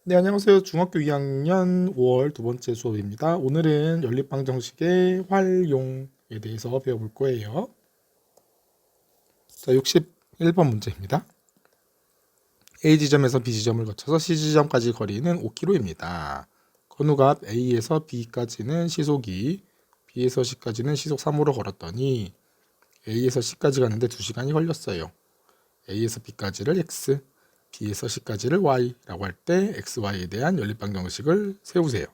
네, 안녕하세요. 중학교 2학년 5월 두 번째 수업입니다. 오늘은 연립방정식의 활용에 대해서 배워볼 거예요. 자, 61번 문제입니다. A 지점에서 B 지점을 거쳐서 C 지점까지 거리는 5km입니다. 건우가 A에서 B까지는 시속 2, B에서 C까지는 시속 3으로 걸었더니 A에서 C까지 가는데 2시간이 걸렸어요. A에서 B까지를 X, B에서 C까지를 Y라고 할 때 XY에 대한 연립방정식을 세우세요.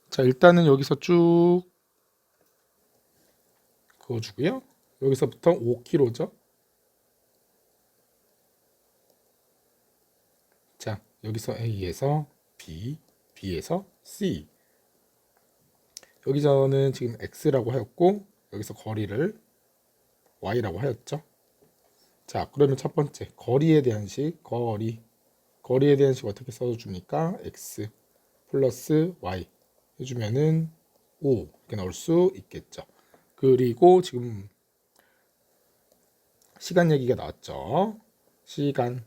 자, 일단은 여기서 쭉 그어주고요. 여기서부터 5km죠. 자, 여기서 A에서 B, B에서 C. 여기서는 지금 X라고 하였고, 여기서 거리를 Y라고 하였죠. 자, 그러면 첫 번째, 거리에 대한 식, 거리에 대한 식 어떻게 써줍니까? X 플러스 Y 해주면은 5 이렇게 넣을 수 있겠죠. 그리고 지금 시간 얘기가 나왔죠. 시간은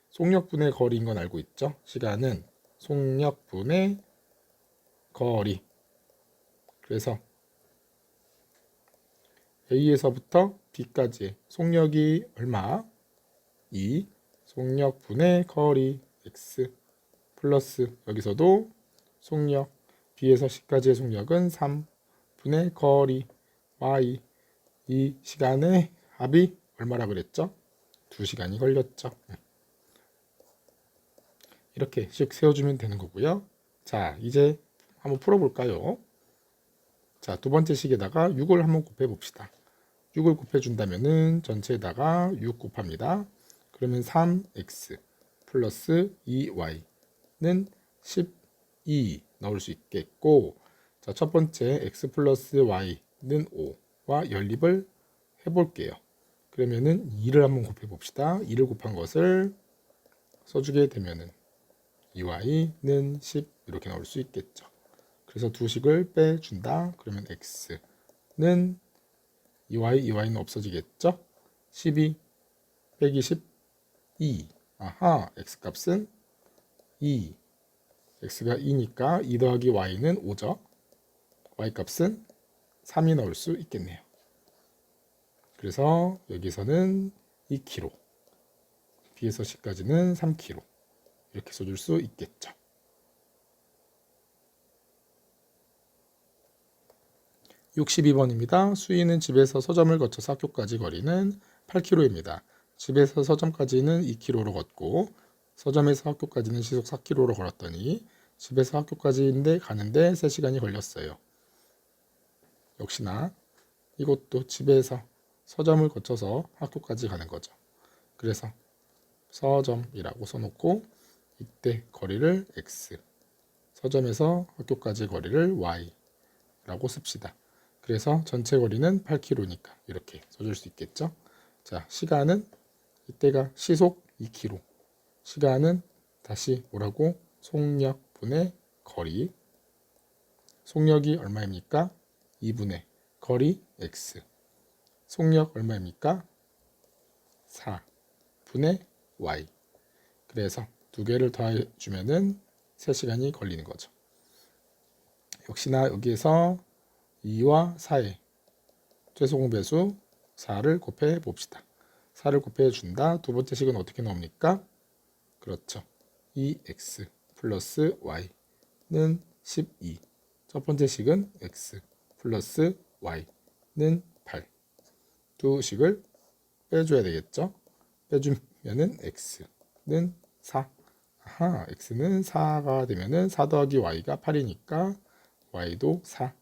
속력분의 거리인 건 알고 있죠. 시간은 속력분의 거리. 그래서 A에서부터 B까지 속력이 얼마? 2 속력분의 거리 X 플러스 여기서도 속력 B에서 C까지의 속력은 3분의 거리 Y. 이 시간의 합이 얼마라 그랬죠? 2시간이 걸렸죠. 이렇게 씩 세워주면 되는 거고요. 자, 이제 한번 풀어볼까요? 자, 두 번째 식에다가 6을 한번 곱해 봅시다. 6을 곱해 준다면은 전체에다가 6 곱합니다. 그러면 3x 플러스 2y는 12 넣을 수 있겠고, 자, 첫 번째 x 플러스 y는 5와 연립을 해볼게요. 그러면은 2를 한번 곱해 봅시다. 2를 곱한 것을 써주게 되면은 2y는 10 이렇게 나올 수 있겠죠. 그래서 두 식을 빼준다. 그러면 x는 2y는 없어지겠죠. 12 빼기 12. 아하, x 값은 2. x가 2니까 2 더하기 y는 5죠. y 값은 3이 나올 수 있겠네요. 그래서 여기서는 2km, B에서 C까지는 3km 이렇게 써줄 수 있겠죠. 62번입니다. 수희는 집에서 서점을 거쳐서 학교까지 거리는 8km입니다. 집에서 서점까지는 2km로 걷고 서점에서 학교까지는 시속 4km로 걸었더니 집에서 학교까지인데 가는데 3시간이 걸렸어요. 역시나 이것도 집에서 서점을 거쳐서 학교까지 가는 거죠. 그래서 서점이라고 써놓고 이때 거리를 x, 서점에서 학교까지 거리를 y라고 씁시다. 그래서 전체 거리는 8km니까 이렇게 써줄 수 있겠죠. 자, 시간은 이때가 시속 2km, 시간은 다시 뭐라고? 속력분의 거리, 속력이 얼마입니까? 2분의 거리 x, 속력 얼마입니까? 4분의 y. 그래서 두 개를 더해주면은 3시간이 걸리는 거죠. 역시나 여기에서 2와 4의 최소공배수 4를 곱해 봅시다. 4를 곱해 준다. 두 번째 식은 어떻게 나옵니까? 그렇죠. 2x 플러스 y는 12. 첫 번째 식은 x 플러스 y는 8. 두 식을 빼줘야 되겠죠. 빼주면은 x는 4. 아하, x는 4가 되면은 4 더하기 y가 8이니까 y도 4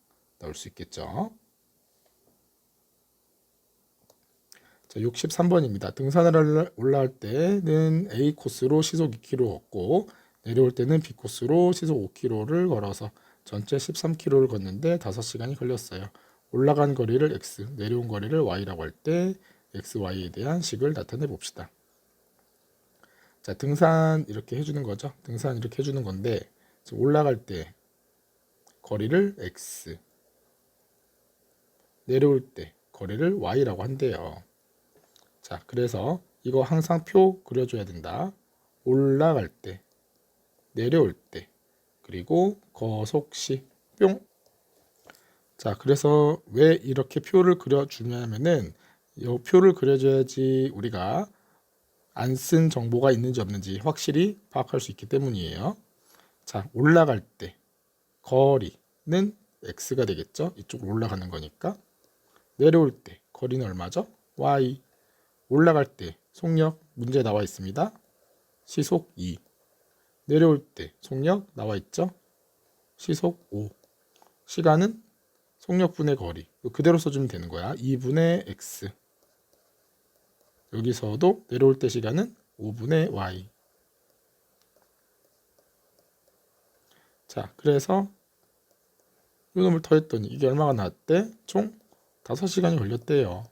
넣을 수 있겠죠. 자, 63번입니다. 등산을 올라갈 때는 A 코스로 시속 2km 걷고 내려올 때는 B 코스로 시속 5km를 걸어서 전체 13km를 걷는데 5시간이 걸렸어요. 올라간 거리를 x, 내려온 거리를 y라고 할 때 x, y에 대한 식을 나타내 봅시다. 자, 등산 이렇게 해주는 거죠. 등산 이렇게 해주는 건데 올라갈 때 거리를 x, 내려올 때 거리를 y라고 한대요. 자, 그래서 이거 항상 표 그려줘야 된다. 올라갈 때, 내려올 때, 그리고 거속시 뿅. 자, 그래서 왜 이렇게 표를 그려주냐면은 이 표를 그려줘야지 우리가 안 쓴 정보가 있는지 없는지 확실히 파악할 수 있기 때문이에요. 자, 올라갈 때 거리는 x가 되겠죠. 이쪽으로 올라가는 거니까. 내려올 때 거리는 얼마죠? y. 올라갈 때 속력 문제 나와 있습니다. 시속 2. 내려올 때 속력 나와 있죠. 시속 5. 시간은 속력분의 거리. 그대로 써주면 되는 거야. 2분의 x. 여기서도 내려올 때 시간은 5분의 y. 자, 그래서 요놈을 더했더니 이게 얼마가 나왔대? 총 5시간이 걸렸대요.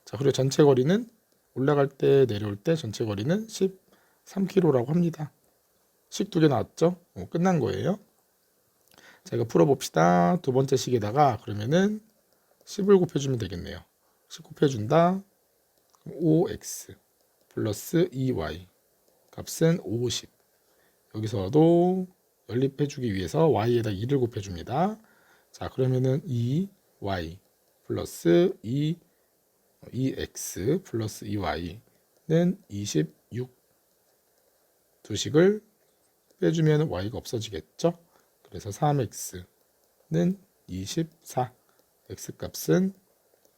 자, 그리고 전체 거리는 올라갈 때 내려올 때 전체 거리는 13km라고 합니다. 식 2개 나왔죠? 끝난 거예요. 자, 이거 풀어봅시다. 두 번째 식에다가 그러면은 10을 곱해주면 되겠네요. 10 곱해준다. 5x 플러스 2y 값은 50. 여기서도 연립해주기 위해서 y에다 2를 곱해줍니다. 자, 그러면은 2y 플러스 2x 플러스 2y는 26. 두 식을 빼주면 y가 없어지겠죠? 그래서 3x는 24. x값은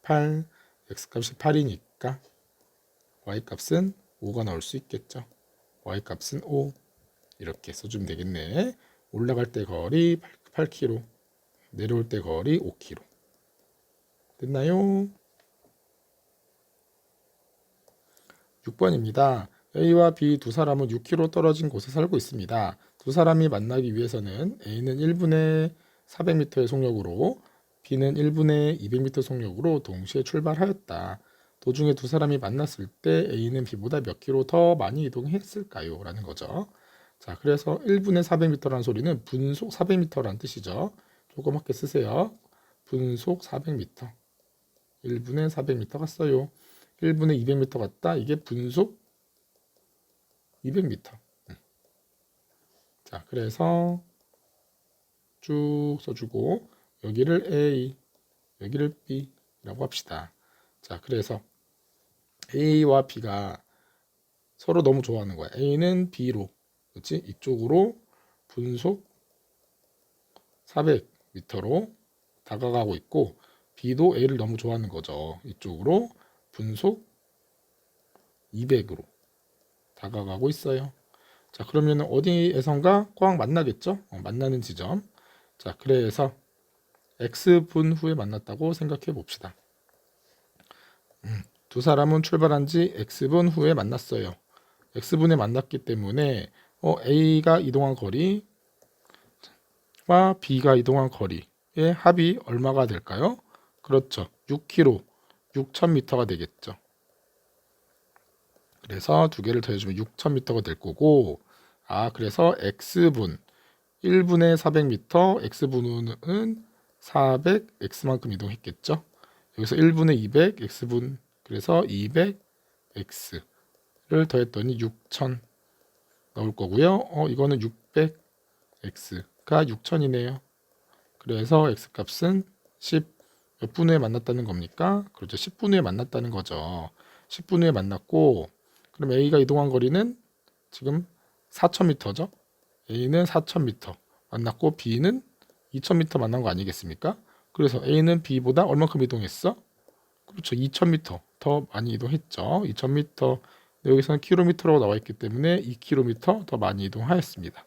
8. x값이 8이니까 y값은 5가 나올 수 있겠죠? y값은 5. 이렇게 써주면 되겠네. 올라갈 때 거리 8km, 내려올 때 거리 5km. 됐나요? 6번입니다. A와 B 두 사람은 6km 떨어진 곳에 살고 있습니다. 두 사람이 만나기 위해서는 A는 1분에 400m의 속력으로 B는 1분에 200m 속력으로 동시에 출발하였다. 도중에 두 사람이 만났을 때 A는 B보다 몇 킬로 더 많이 이동했을까요? 라는 거죠. 자, 그래서 1분에 400m라는 소리는 분속 400m라는 뜻이죠. 조그맣게 쓰세요. 분속 400m. 1분에 400m 갔어요. 1분에 200m 갔다. 이게 분속 200m. 자, 그래서 쭉 써주고 여기를 A, 여기를 B라고 합시다. 자, 그래서 A와 B가 서로 너무 좋아하는 거야. A는 B로, 그렇지? 이쪽으로 분속 400m로 다가가고 있고 B도 A를 너무 좋아하는 거죠. 이쪽으로 분속 200으로 다가가고 있어요. 자, 그러면 어디에선가 꽉 만나겠죠? 만나는 지점. 자, 그래서 X분 후에 만났다고 생각해 봅시다. 두 사람은 출발한 지 X분 후에 만났어요. X분에 만났기 때문에 A가 이동한 거리와 B가 이동한 거리의 합이 얼마가 될까요? 그렇죠. 6km, 6000m가 되겠죠. 그래서 두 개를 더해주면 6000m가 될 거고, 그래서 X분 1분에 400m, X분은 400, X만큼 이동했겠죠. 여기서 1분에 200, X분, 그래서 200, X를 더했더니 6000 나올 거고요. 이거는 600, X가 6000이네요. 그래서 X값은 10 몇 분 후에 만났다는 겁니까? 그렇죠. 10분 후에 만났다는 거죠. 10분 후에 만났고, 그럼 A가 이동한 거리는 지금 4000m죠. A는 4000m 만났고 B는 2000m 만난 거 아니겠습니까? 그래서 A는 B보다 얼마큼 이동했어? 그렇죠. 2000m 더 많이 이동했죠. 2000m. 여기서는 킬로미터라고 나와 있기 때문에 2km 더 많이 이동하였습니다.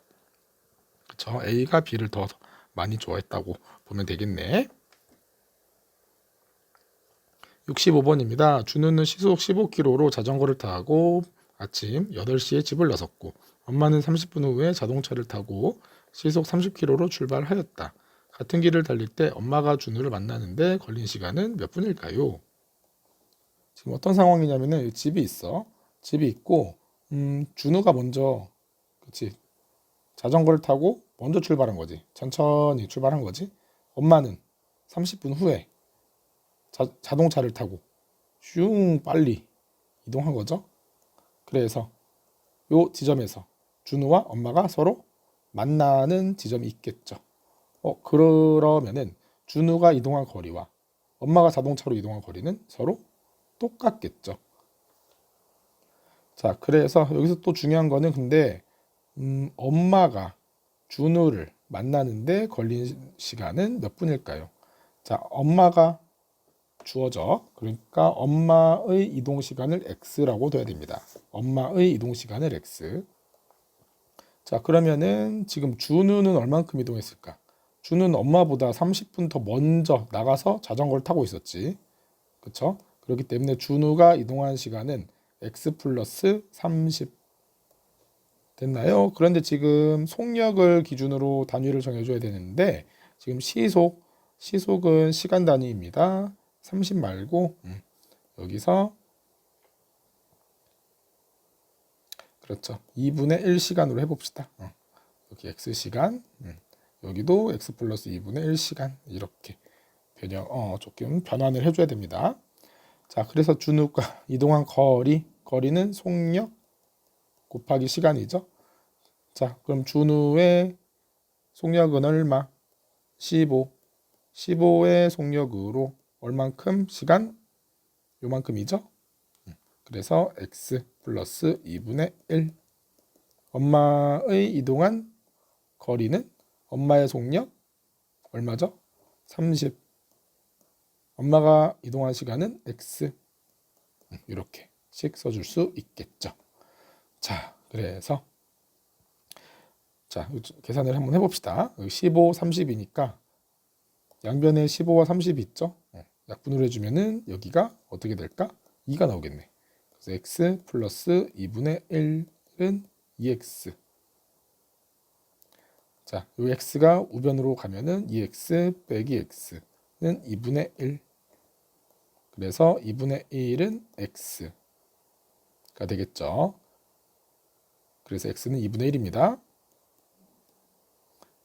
그렇죠. A가 B를 더 많이 좋아했다고 보면 되겠네. 65번입니다. 준우는 시속 15km로 자전거를 타고 아침 8시에 집을 나섰고 엄마는 30분 후에 자동차를 타고 시속 30km로 출발하였다. 같은 길을 달릴 때 엄마가 준우를 만나는데 걸린 시간은 몇 분일까요? 지금 어떤 상황이냐면은 집이 있어. 집이 있고 준우가 먼저 그치 자전거를 타고 먼저 출발한 거지. 천천히 출발한 거지. 엄마는 30분 후에 자동차를 타고 슝 빨리 이동한 거죠. 그래서 요 지점에서 준우와 엄마가 서로 만나는 지점이 있겠죠. 그러면은 준우가 이동한 거리와 엄마가 자동차로 이동한 거리는 서로 똑같겠죠. 자, 그래서 여기서 또 중요한 거는 근데 엄마가 준우를 만나는데 걸린 시간은 몇 분일까요? 자, 엄마가 주어져. 그러니까 엄마의 이동 시간을 x라고 둬야 됩니다. 엄마의 이동 시간을 x. 자, 그러면은 지금 준우는 얼만큼 이동했을까? 준우는 엄마보다 30분 더 먼저 나가서 자전거를 타고 있었지. 그쵸? 그렇기 때문에 준우가 이동한 시간은 x 플러스 30 됐나요? 그런데 지금 속력을 기준으로 단위를 정해줘야 되는데 지금 시속은 시간 단위입니다. 30 말고 여기서 그렇죠. 2분의 1시간으로 해봅시다. 여기 x시간 여기도 x 플러스 2분의 1시간 이렇게 조금 변환을 해줘야 됩니다. 자, 그래서 준우가 이동한 거리는 속력 곱하기 시간이죠. 자, 그럼 준우의 속력은 얼마? 15. 15의 속력으로 얼만큼 시간? 요만큼이죠. 그래서 x 플러스 2분의 1. 엄마의 이동한 거리는 엄마의 속력 얼마죠? 30. 엄마가 이동한 시간은 x. 이렇게씩 써줄 수 있겠죠. 자, 그래서 계산을 한번 해봅시다. 15, 30이니까 양변에 15와 30이 있죠. 약분을 해주면은 여기가 어떻게 될까? 2가 나오겠네. 그래서 x 플러스 2분의 1은 2x. 자, 이 x가 우변으로 가면은 2x 빼기 x는 2분의 1. 그래서 2분의 1은 x가 되겠죠. 그래서 x는 2분의 1입니다.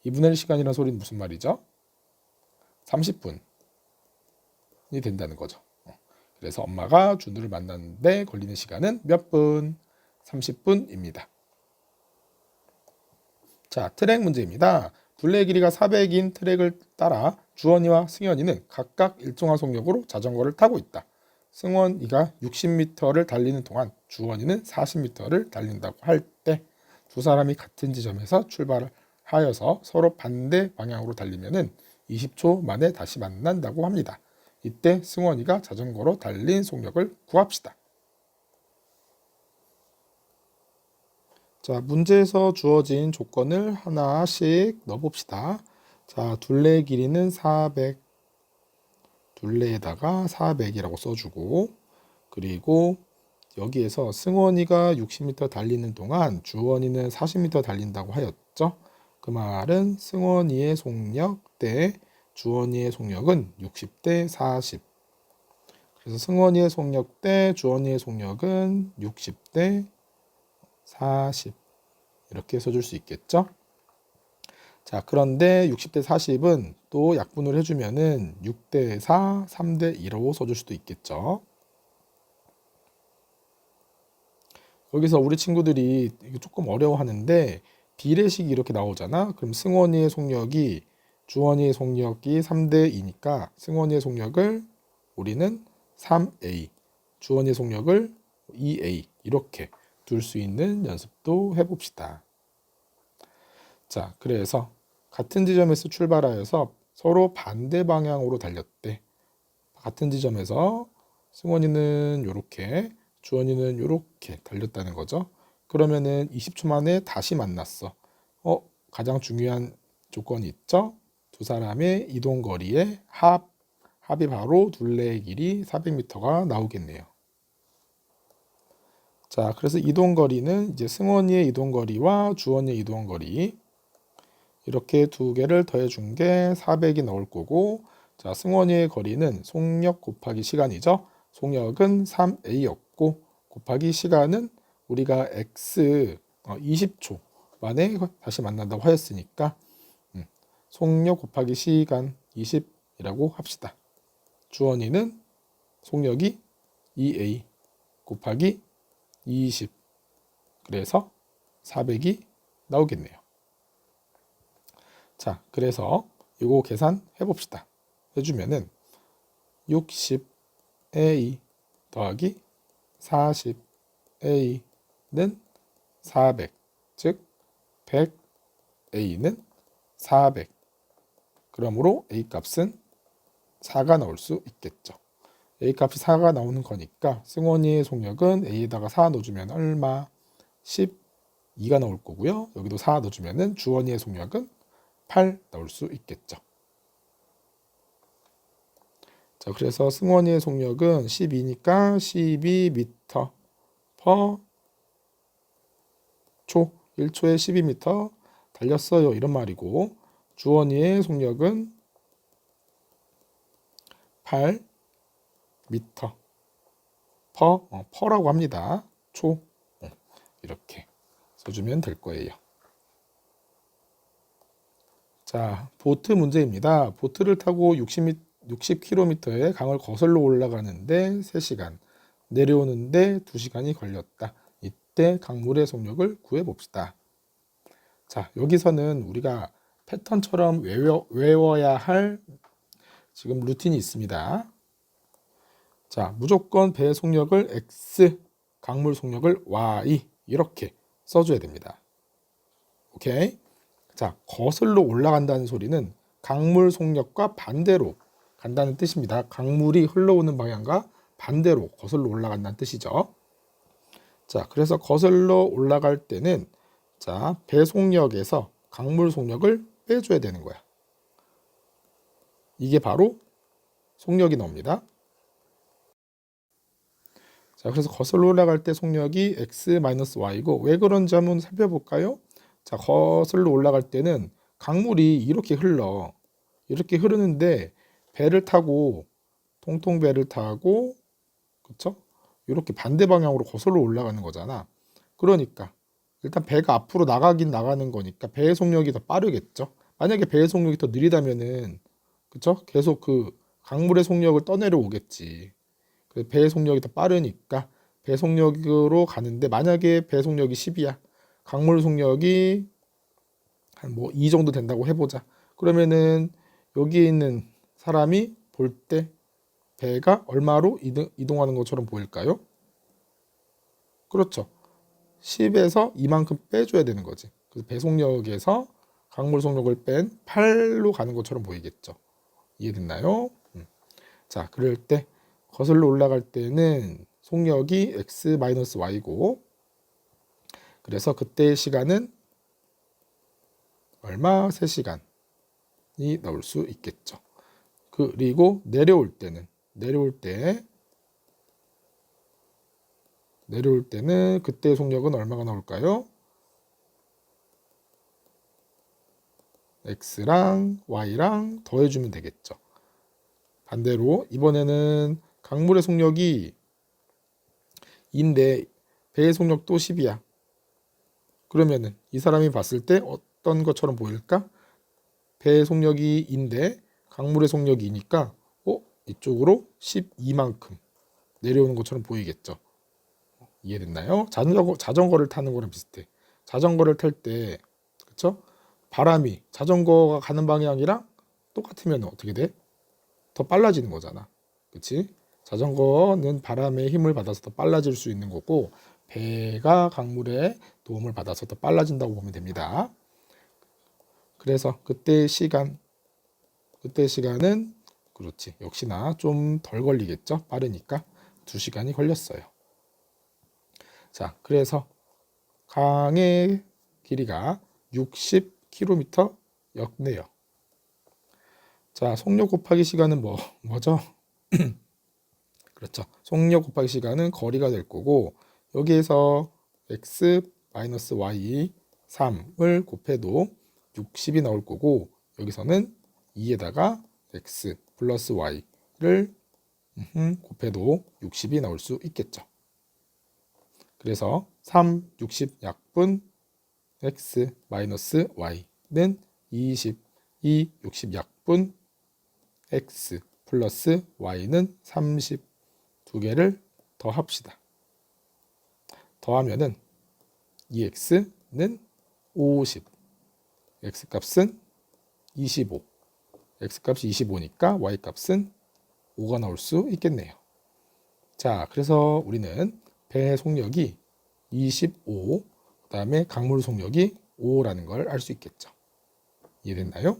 2분의 1 시간이라는 소리는 무슨 말이죠? 30분이 된다는 거죠. 그래서 엄마가 준우를 만났는데 걸리는 시간은 몇 분? 30분입니다. 자, 트랙 문제입니다. 둘레 길이가 400인 트랙을 따라 주원이와 승현이는 각각 일정한 속력으로 자전거를 타고 있다. 승원이가 60m를 달리는 동안 주원이는 40m를 달린다고 할 때 두 사람이 같은 지점에서 출발하여서 서로 반대 방향으로 달리면은 20초 만에 다시 만난다고 합니다. 이때 승원이가 자전거로 달린 속력을 구합시다. 자, 문제에서 주어진 조건을 하나씩 넣어봅시다. 자, 둘레 길이는 400. 둘레에다가 400이라고 써주고, 그리고 여기에서 승원이가 60m 달리는 동안 주원이는 40m 달린다고 하였죠. 그 말은 승원이의 속력 대 주원이의 속력은 60대 40. 그래서 승원이의 속력 대 주원이의 속력은 60대 40. 이렇게 써줄 수 있겠죠. 자, 그런데 60대 40은 또 약분을 해주면은 6대 4, 3대 2로 써줄 수도 있겠죠. 여기서 우리 친구들이 이거 조금 어려워하는데 비례식이 이렇게 나오잖아. 그럼 승원이의 속력이 주원이의 속력이 3대 2니까 승원이의 속력을 우리는 3a, 주원이의 속력을 2a 이렇게 둘 수 있는 연습도 해봅시다. 자, 그래서 같은 지점에서 출발하여서 서로 반대 방향으로 달렸대. 같은 지점에서 승원이는 이렇게, 주원이는 이렇게 달렸다는 거죠. 그러면은 20초 만에 다시 만났어. 가장 중요한 조건이 있죠. 두 사람의 이동 거리의 합이 바로 둘레의 길이 400m가 나오겠네요. 자, 그래서 이동 거리는 이제 승원이의 이동 거리와 주원이의 이동 거리 이렇게 두 개를 더해준 게 400이 나올 거고, 자, 승원이의 거리는 속력 곱하기 시간이죠. 속력은 3a였고 곱하기 시간은 우리가 x 20초 만에 다시 만난다고 하였으니까 속력 곱하기 시간 20이라고 합시다. 주원이는 속력이 2a, 곱하기 20. 그래서 400이 나오겠네요. 자, 그래서 이거 계산해 봅시다. 해주면은 60A 더하기 40A는 400, 즉 100A는 400. 그러므로 A 값은 4가 나올 수 있겠죠. A 값이 4가 나오는 거니까 승원이의 속력은 A에다가 4 넣어주면 얼마? 12가 나올 거고요. 여기도 4 넣어주면은 주원이의 속력은 8 나올 수 있겠죠. 자, 그래서 승원이의 속력은 12니까 12m per 초, 1초에 12m 달렸어요. 이런 말이고, 주원이의 속력은 8m per라고 합니다. 초, 이렇게 써주면 될 거예요. 자, 보트 문제입니다. 보트를 타고 60km의 강을 거슬러 올라가는데 3시간, 내려오는데 2시간이 걸렸다. 이때 강물의 속력을 구해봅시다. 자, 여기서는 우리가 패턴처럼 외워야 할 지금 루틴이 있습니다. 자, 무조건 배의 속력을 X, 강물 속력을 Y 이렇게 써줘야 됩니다. 오케이? 자, 거슬러 올라간다는 소리는 강물 속력과 반대로 간다는 뜻입니다. 강물이 흘러오는 방향과 반대로 거슬러 올라간다는 뜻이죠. 자, 그래서 거슬러 올라갈 때는 자, 배 속력에서 강물 속력을 빼줘야 되는 거야. 이게 바로 속력이 나옵니다. 자, 그래서 거슬러 올라갈 때 속력이 x-y고 왜 그런지 한번 살펴볼까요? 자, 거슬러 올라갈 때는 강물이 이렇게 흐르는데 배를 타고 통통 배를 타고 그쵸? 이렇게 반대 방향으로 거슬러 올라가는 거잖아. 그러니까 일단 배가 앞으로 나가긴 나가는 거니까 배의 속력이 더 빠르겠죠. 만약에 배의 속력이 더 느리다면은 그쵸? 계속 그 강물의 속력을 떠내려 오겠지. 배의 속력이 더 빠르니까 배 속력으로 가는데 만약에 배 속력이 10이야. 강물 속력이 한 뭐 2 정도 된다고 해보자. 그러면은 여기에 있는 사람이 볼 때 배가 얼마로 이동하는 것처럼 보일까요? 그렇죠. 10에서 이만큼 빼줘야 되는 거지. 그래서 배 속력에서 강물 속력을 뺀 8로 가는 것처럼 보이겠죠. 이해됐나요? 자, 그럴 때 거슬러 올라갈 때는 속력이 x-y고 그래서 그때의 시간은 얼마? 3시간이 나올 수 있겠죠. 그리고 내려올 때는 그때의 속력은 얼마가 나올까요? x랑 y랑 더해주면 되겠죠. 반대로 이번에는 강물의 속력이 2인데 배의 속력도 10이야. 그러면은 이 사람이 봤을 때 어떤 것처럼 보일까? 배의 속력이 2인데 강물의 속력이 2니까 이쪽으로 12만큼 내려오는 것처럼 보이겠죠. 이해됐나요? 자전거를 타는 거랑 비슷해. 자전거를 탈 때 그쵸? 바람이 자전거가 가는 방향이랑 똑같으면 어떻게 돼? 더 빨라지는 거잖아. 그치? 자전거는 바람의 힘을 받아서 더 빨라질 수 있는 거고 배가 강물의 도움을 받아서 더 빨라진다고 보면 됩니다. 그래서 그때 시간은 그렇지. 역시나 좀 덜 걸리겠죠. 빠르니까 2시간이 걸렸어요. 자, 그래서 강의 길이가 60km였네요. 자, 속력 곱하기 시간은 뭐죠? 그렇죠. 속력 곱하기 시간은 거리가 될 거고 여기에서 x-y 3을 곱해도 60이 나올 거고 여기서는 2에다가 x 플러스 y를 곱해도 60이 나올 수 있겠죠. 그래서 3, 60 약분 x 마이너스 y는 20, 2, 60 약분 x 플러스 y는 30 두 개를 더 합시다. 더하면은 이 x는 50, x값은 25, x값이 25니까 y값은 5가 나올 수 있겠네요. 자, 그래서 우리는 배 속력이 25, 그 다음에 강물 속력이 5라는 걸 알 수 있겠죠. 이해됐나요?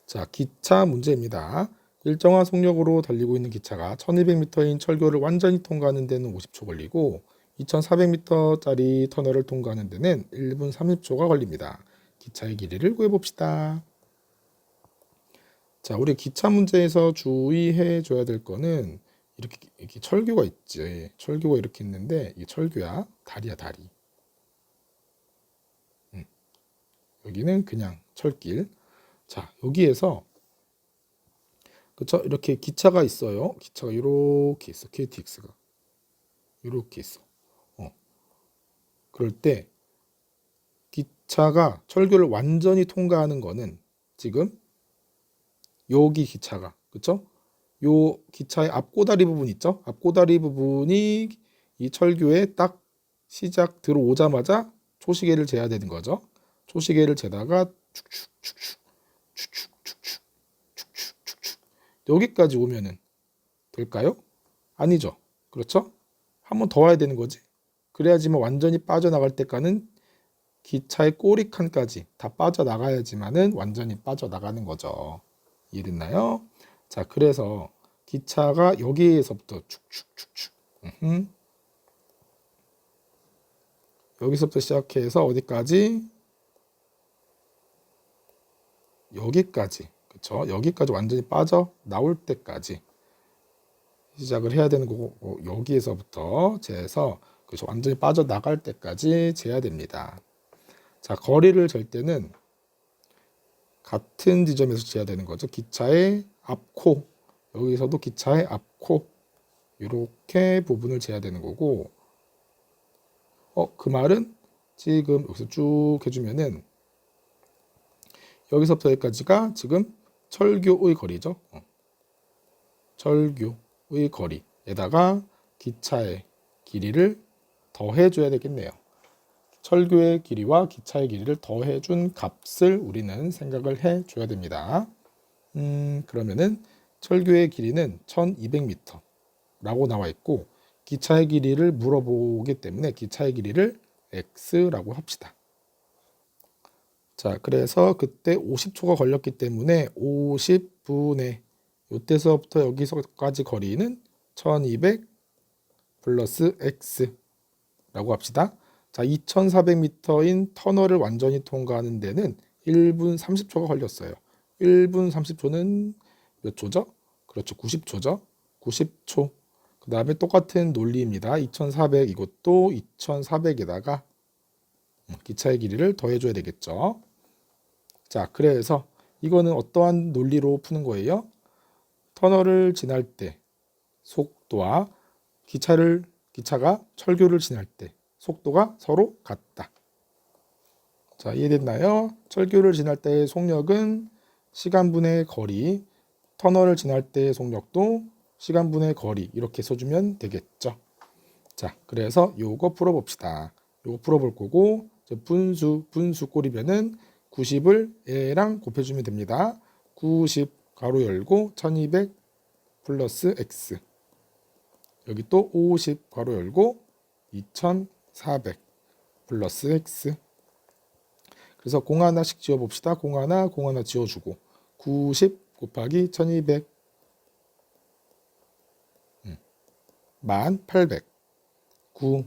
자, 기차 문제입니다. 일정한 속력으로 달리고 있는 기차가 1200m인 철교를 완전히 통과하는 데는 50초 걸리고 2400m짜리 터널을 통과하는 데는 1분 30초가 걸립니다. 기차의 길이를 구해봅시다. 자, 우리 기차 문제에서 주의해 줘야 될 거는 이렇게 철교가 있지. 철교가 이렇게 있는데 이게 철교야. 다리야, 다리. 여기는 그냥 철길. 자, 여기에서 그쵸? 이렇게 기차가 있어요. 기차가 이렇게 있어. KTX가 이렇게 있어. 그럴 때 기차가 철교를 완전히 통과하는 거는 지금 여기 기차가 그쵸? 요 기차의 앞고다리 부분 있죠? 앞고다리 부분이 이 철교에 딱 시작 들어오자마자 초시계를 재야 되는 거죠. 초시계를 재다가 축축축축 축축축축 축축축축 여기까지 오면은 될까요? 아니죠. 그렇죠? 한 번 더 와야 되는 거지. 그래야지만 완전히 빠져나갈 때까지는 기차의 꼬리칸까지 다 빠져나가야지만은 완전히 빠져나가는 거죠. 이해됐나요? 자, 그래서 기차가 여기에서부터 축축축축 여기서부터 시작해서 어디까지? 여기까지. 그쵸? 여기까지 완전히 빠져나올 때까지 시작을 해야 되는 거고 여기에서부터 재서 그래서 완전히 빠져나갈 때까지 재야 됩니다. 자, 거리를 잴 때는 같은 지점에서 재야 되는 거죠. 기차의 앞코, 여기서도 기차의 앞코 이렇게 부분을 재야 되는 거고 그 말은 지금 여기서 쭉 해주면은 여기서부터 여기까지가 지금 철교의 거리죠. 철교의 거리에다가 기차의 길이를 더해줘야 되겠네요. 철교의 길이와 기차의 길이를 더해준 값을 우리는 생각을 해줘야 됩니다. 그러면은 철교의 길이는 1200m라고 나와 있고 기차의 길이를 물어보기 때문에 기차의 길이를 x라고 합시다. 자, 그래서 그때 50초가 걸렸기 때문에 50분의 이때서부터 여기서까지 거리는 1200 플러스 x라고 합시다. 자, 2400m인 터널을 완전히 통과하는 데는 1분 30초가 걸렸어요. 1분 30초는 몇 초죠? 그렇죠. 90초죠. 90초. 그 다음에 똑같은 논리입니다. 2400 이것도 2400에다가 기차의 길이를 더해줘야 되겠죠. 자, 그래서 이거는 어떠한 논리로 푸는 거예요? 터널을 지날 때 속도와 기차가 철교를 지날 때 속도가 서로 같다. 자, 이해됐나요? 철교를 지날 때의 속력은 시간분의 거리, 터널을 지날 때의 속력도 시간분의 거리 이렇게 써주면 되겠죠. 자, 그래서 요거 풀어봅시다. 요거 풀어볼 거고 분수 꼴이면은 90을 얘랑 곱해주면 됩니다. 90 가로 열고 1200 플러스 x 여기 또 50 괄호 열고 2400 플러스 x 그래서 공 하나씩 지어봅시다. 공 하나 지어주고 90 곱하기 1200 1800 9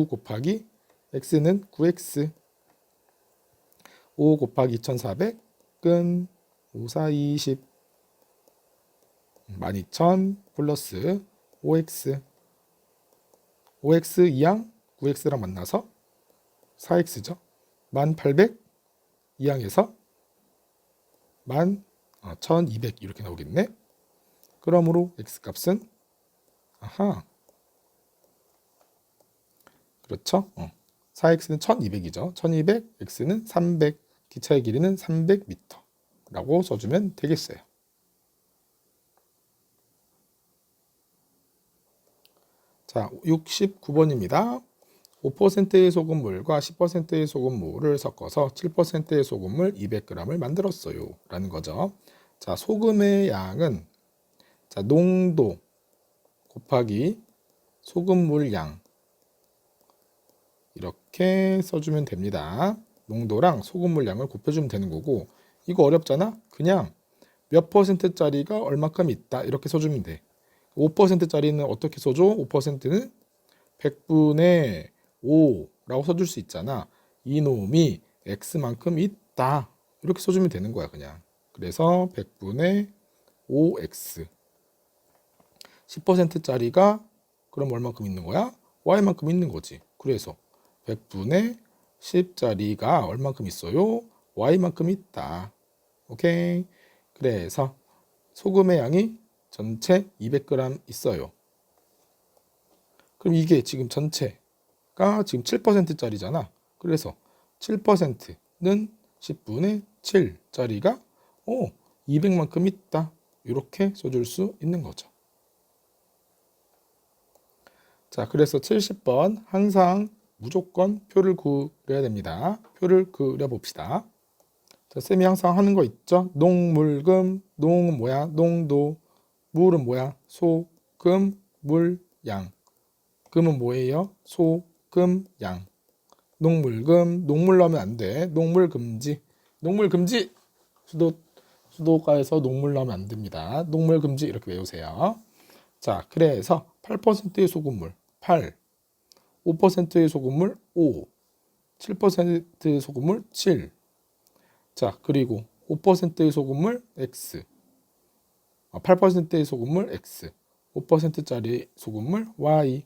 곱하기 x는 9x 5 곱하기 2400은 5, 4, 20 12000 플러스 5x 5x 2항 9x랑 만나서 4x죠. 1800 2항에서 1200 이렇게 나오겠네. 그러므로 x값은 그렇죠. 4x는 1200이죠. 1200 x는 300 기차의 길이는 300m 라고 써주면 되겠어요. 자, 69번입니다. 5%의 소금물과 10%의 소금물을 섞어서 7%의 소금물 200g을 만들었어요. 라는 거죠. 자, 소금의 양은 자, 농도 곱하기 소금물 양 이렇게 써주면 됩니다. 농도랑 소금물 양을 곱해주면 되는 거고 이거 어렵잖아? 그냥 몇 %짜리가 얼마큼 있다 이렇게 써주면 돼. 5%짜리는 어떻게 써줘? 5%는 100분의 5라고 써줄 수 있잖아. 이놈이 x만큼 있다 이렇게 써주면 되는 거야 그냥. 그래서 100분의 5x 10%짜리가 그럼 얼마큼 있는 거야? y만큼 있는 거지. 그래서 100분의 10짜리가 얼마큼 있어요? y만큼 있다. 오케이. 그래서 소금의 양이 전체 200g 있어요. 그럼 이게 지금 전체가 지금 7%짜리잖아. 그래서 7%는 10분의 7짜리가 200만큼 있다. 이렇게 써줄 수 있는 거죠. 자, 그래서 70번 항상 무조건 표를 그려야 됩니다. 표를 그려봅시다. 자, 쌤이 항상 하는 거 있죠? 농물금, 농은 뭐야? 농도, 물은 뭐야? 소, 금, 물, 양. 금은 뭐예요? 소, 금, 양. 농물금, 농물 넣으면 안 돼. 농물 금지. 농물 금지! 수도가에서 농물 넣으면 안 됩니다. 농물 금지 이렇게 외우세요. 자, 그래서 8%의 소금물 8, 5%의 소금물 5, 7%의 소금물 7. 자, 그리고 5%의 소금물 X, 8%의 소금물 X, 5%짜리 소금물 Y.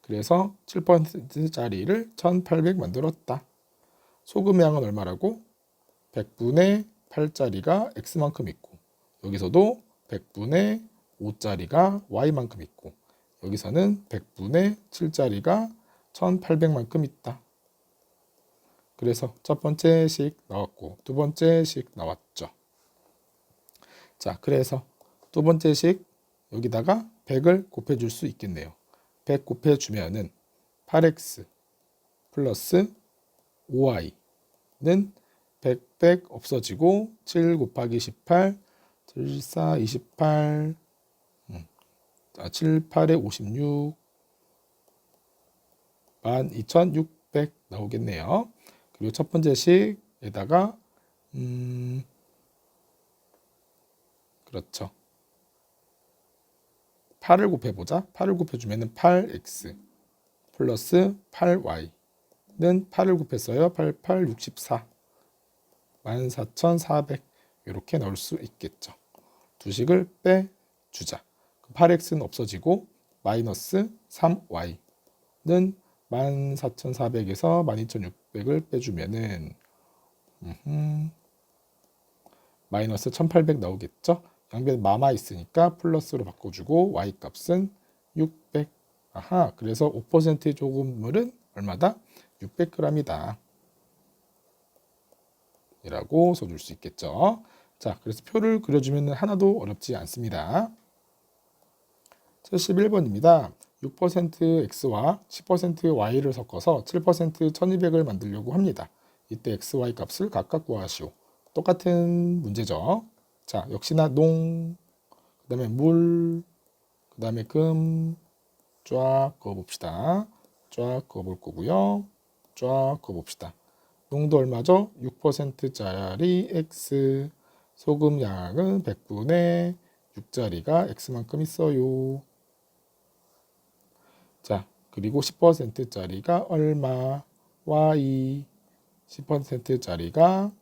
그래서 7%짜리를 1800 만들었다. 소금 양은 얼마라고? 100분의 8짜리가 X만큼 있고 여기서도 100분의 5짜리가 Y만큼 있고 여기서는 100분의 7짜리가 1800만큼 있다. 그래서 첫 번째 식 나왔고 두 번째 식 나왔죠. 자, 그래서 두 번째 식 여기다가 100을 곱해줄 수 있겠네요. 100 곱해주면은 8x 플러스 5y는 100 없어지고 7 곱하기 18 7, 4, 28 7, 8에 56 12,600 나오겠네요. 그리고 첫 번째 식에다가 그렇죠. 8을 곱해보자. 8을 곱해주면 8x 플러스 8y는 8을 곱했어요. 8, 8, 64 14,400 이렇게 넣을 수 있겠죠. 두 식을 빼주자. 8x는 없어지고 마이너스 3y는 14,400에서 12,600을 빼주면은 마이너스 1,800 나오겠죠. 양변 마마 있으니까 플러스로 바꿔주고 y 값은 600. 아하, 그래서 5%의 소금물은 얼마다? 600g이다. 이라고 써줄 수 있겠죠. 자, 그래서 표를 그려주면 하나도 어렵지 않습니다. 71번입니다. 6% x와 10% y를 섞어서 7% 1200을 만들려고 합니다. 이때 x, y 값을 각각 구하시오. 똑같은 문제죠. 자, 역시나 농, 그 다음에 물, 그 다음에 금 쫙 그어봅시다. 쫙 그어볼 거고요. 쫙 그어봅시다. 농도 얼마죠? 6%짜리 x, 소금 양은 100분의 6짜리가 x만큼 있어요. 자, 그리고 10%짜리가 얼마? y, 10%짜리가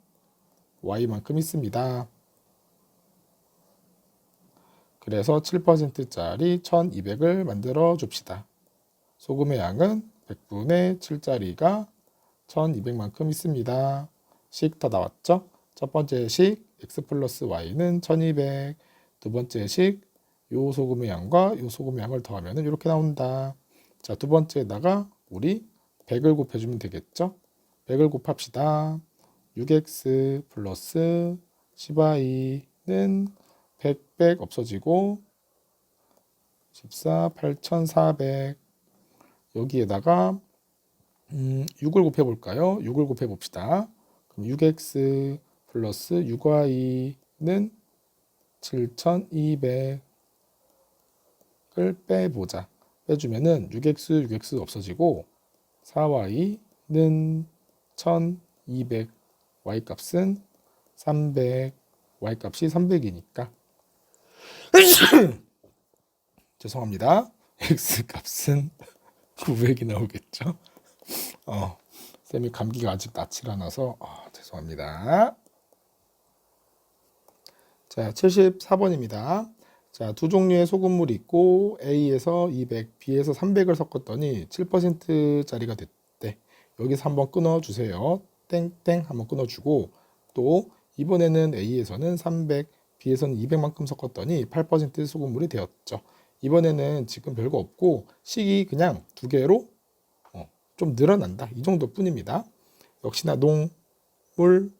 y만큼 있습니다. 그래서 7%짜리 1200을 만들어 줍시다. 소금의 양은 100분의 7짜리가 1200만큼 있습니다. 식 다 나왔죠? 첫 번째 식 x 플러스 y는 1200. 두 번째 식 요 소금의 양과 요 소금의 양을 더하면 이렇게 나온다. 자, 두 번째에다가 우리 100을 곱해주면 되겠죠? 100을 곱합시다. 6x 플러스 10y는 100 없어지고 14, 8,400 여기에다가 6을 곱해볼까요? 6을 곱해봅시다. 그럼 6x 플러스 6y는 7200을 빼보자. 빼주면은 6x 없어지고 4y는 1200, y값은 300, y값이 300이니까 죄송합니다. x값은 900이 나오겠죠. 쌤이 감기가 아직 낫질 않아서 죄송합니다. 자, 74번입니다. 자, 두 종류의 소금물이 있고 A에서 200, B에서 300을 섞었더니 7%짜리가 됐대. 여기서 한번 끊어주세요. 땡땡 한번 끊어주고 또 이번에는 A에서는 300, B에서는 200만큼 섞었더니 8% 소금물이 되었죠. 이번에는 지금 별거 없고 식이 그냥 두 개로 좀 늘어난다. 이 정도 뿐입니다. 역시나 농, 물,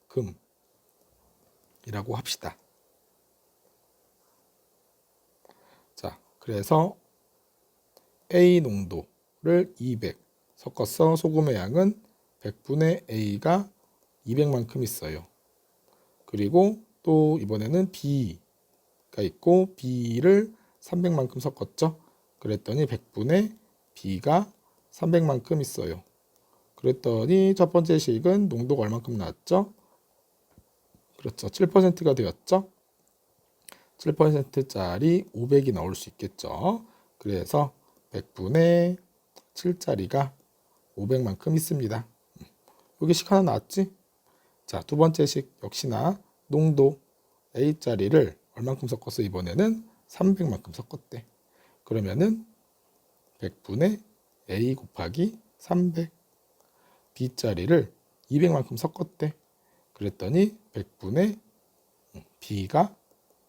금이라고 합시다. 자, 그래서 A 농도를 200 섞어서 소금의 양은 100분의 A가 200만큼 있어요. 그리고 또 이번에는 B가 있고 B를 300만큼 섞었죠. 그랬더니 100분의 B가 300만큼 있어요. 그랬더니 첫 번째 식은 농도가 얼만큼 나왔죠? 그렇죠. 7%가 되었죠. 7%짜리 500이 나올 수 있겠죠. 그래서 100분의 7짜리가 500만큼 있습니다. 여기 식 하나 나왔지? 자, 두 번째 식 역시나 농도 A짜리를 얼만큼 섞었어? 이번에는 300만큼 섞었대. 그러면은 100분의 A 곱하기 300 B짜리를 200만큼 섞었대. 그랬더니 100분의 B가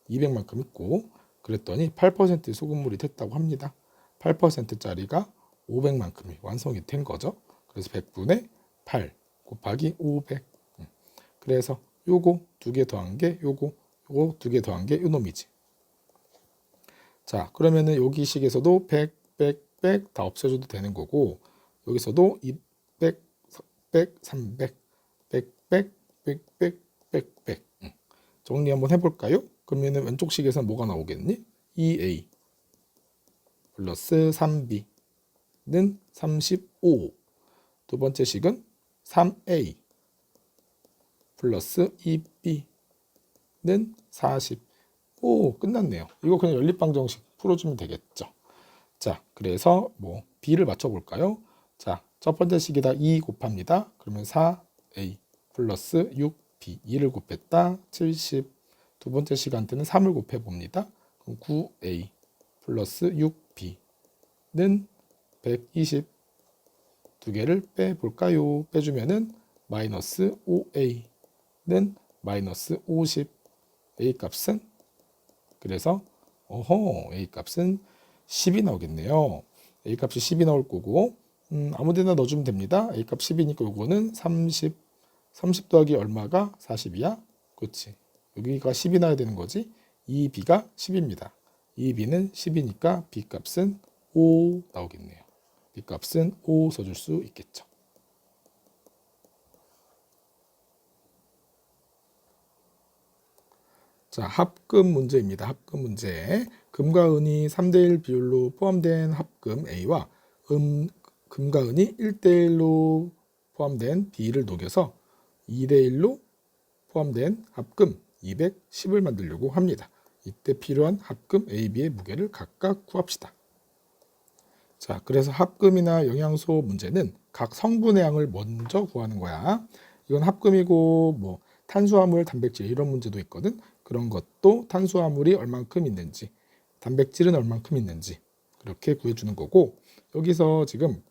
200만큼 있고 그랬더니 8% 소금물이 됐다고 합니다. 8%짜리가 500만큼이 완성이 된 거죠. 그래서 100분의 8 곱하기 500. 그래서 요거 두 개 더한 게 요거 두 개 더한 게 요놈이지. 자, 그러면은 여기 식에서도 100, 100, 100 다 없애줘도 되는 거고 여기서도 200, 100, 300, 100, 100, 100, 100, 100, 100. 정리 한번 해볼까요? 그러면은 왼쪽 식에서 뭐가 나오겠니? 2a 플러스 3b는 35. 두 번째 식은 3a 플러스 2b는 40. 오, 끝났네요. 이거 그냥 연립방정식 풀어주면 되겠죠. 자, 그래서 뭐 b를 맞춰볼까요? 자, 첫 번째 식에다 2 곱합니다. 그러면 4a 플러스 6b 2를 곱했다 70. 두 번째 식한테는 3을 곱해봅니다. 그럼 9a 플러스 6b는 120. 두 개를 빼볼까요? 빼주면은 마이너스 5a는 마이너스 50. a 값은 그래서 a 값은 10이 나오겠네요. a 값이 10이 나올 거고 아무데나 넣어주면 됩니다. a 값 10이니까 요거는 30. 30 더하기 얼마가 40이야? 그렇지. 여기가 10이 나야 되는 거지. 2b가 10입니다. 2b는 10이니까 b 값은 5 나오겠네요. b 값은 5 써줄 수 있겠죠. 자, 합금 문제입니다. 합금 문제. 금과 은이 3대1 비율로 포함된 합금 A와 금과 은이 1대1로 포함된 B를 녹여서 2대1로 포함된 합금 210을 만들려고 합니다. 이때 필요한 합금 A, B의 무게를 각각 구합시다. 자, 그래서 합금이나 영양소 문제는 각 성분의 양을 먼저 구하는 거야. 이건 합금이고 뭐 탄수화물, 단백질 이런 문제도 있거든. 그런 것도 탄수화물이 얼만큼 있는지, 단백질은 얼만큼 있는지 그렇게 구해주는 거고 여기서 지금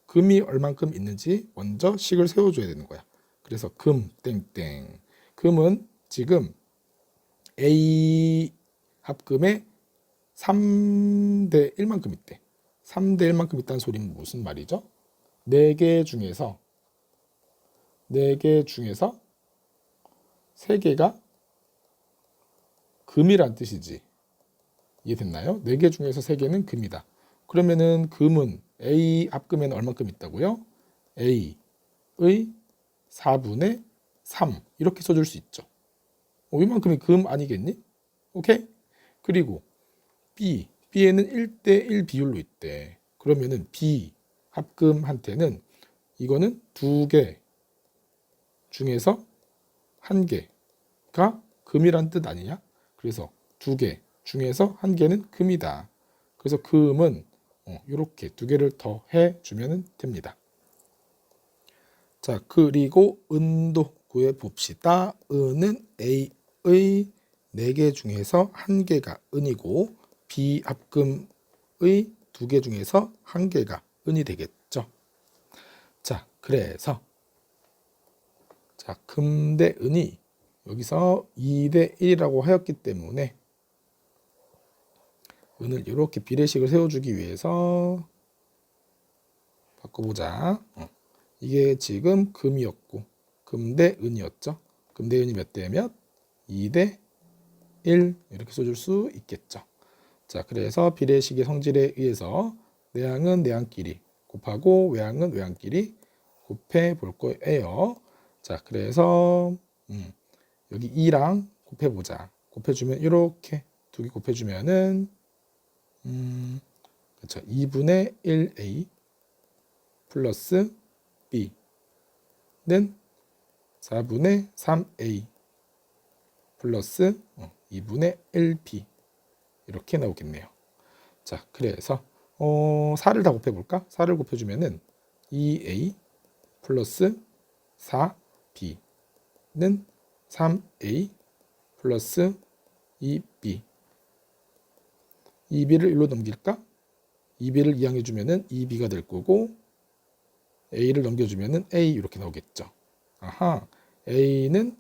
금이 얼만큼 있는지 먼저 식을 세워줘야 되는 거야. 그래서 금 땡땡. 금은 지금 A 합금의 3대 1만큼 있대. 3대 1만큼 있다는 소리는 무슨 말이죠? 4개 중에서 3개가 금이란 뜻이지. 이해됐나요? 4개 중에서 3개는 금이다. 그러면은 금은 A 합금에는 얼만큼 있다고요? A의 4분의 3 이렇게 써줄 수 있죠. 이만큼이 금 아니겠니? 오케이? 그리고 B에는 1대1 비율로 있대. 그러면은 B 합금한테는 이거는 2개 중에서 1개가 금이란 뜻 아니냐? 그래서 2개 중에서 1개는 금이다. 그래서 금은 이렇게 2개를 더 해주면 됩니다. 자, 그리고 은도 구해봅시다. 은은 A의 4개 중에서 1개가 은이고 B 합금의 2개 중에서 1개가 은이 되겠죠. 자, 그래서 자, 금 대 은이 여기서 2대 1이라고 하였기 때문에 은을 이렇게 비례식을 세워주기 위해서 바꿔보자. 이게 지금 금이었고 금 대 은이었죠. 금 대 은이 몇 대 몇? 2대 1 이렇게 써줄 수 있겠죠. 자, 그래서 비례식의 성질에 의해서 내항은 내항끼리 곱하고 외항은 외항끼리 곱해 볼 거예요. 자, 그래서 여기 2랑 곱해보자. 곱해주면 이렇게 2개 곱해주면은 그렇죠. 2분의 1a 플러스 b는 4분의 3a 플러스 2분의 1b 이렇게 나오겠네요. 자, 그래서 4를 다 곱해볼까? 4를 곱해주면은 2a 플러스 4b는 3a 플러스 2b 2b를 1로 넘길까? 2b를 이항해주면은 2b가 될 거고 a를 넘겨주면은 a 이렇게 나오겠죠. 아하, a는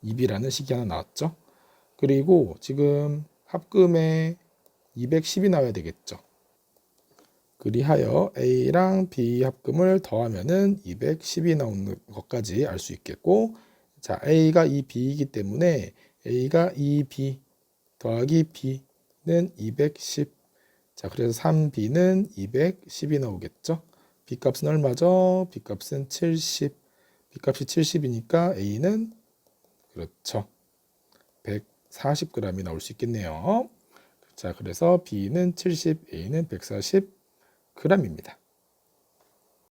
2b라는 식이 하나 나왔죠. 그리고 지금 합금에 210이 나와야 되겠죠. 그리하여 A랑 B 합금을 더하면은 210이 나오는 것까지 알 수 있겠고, 자, A가 2B이기 때문에 A가 2B 더하기 B는 210. 자, 그래서 3B는 210이 나오겠죠. B 값은 얼마죠? B 값은 70. B 값이 70이니까 A는 그렇죠. 140g이 나올 수 있겠네요. 자, 그래서 B는 70, A는 140g입니다.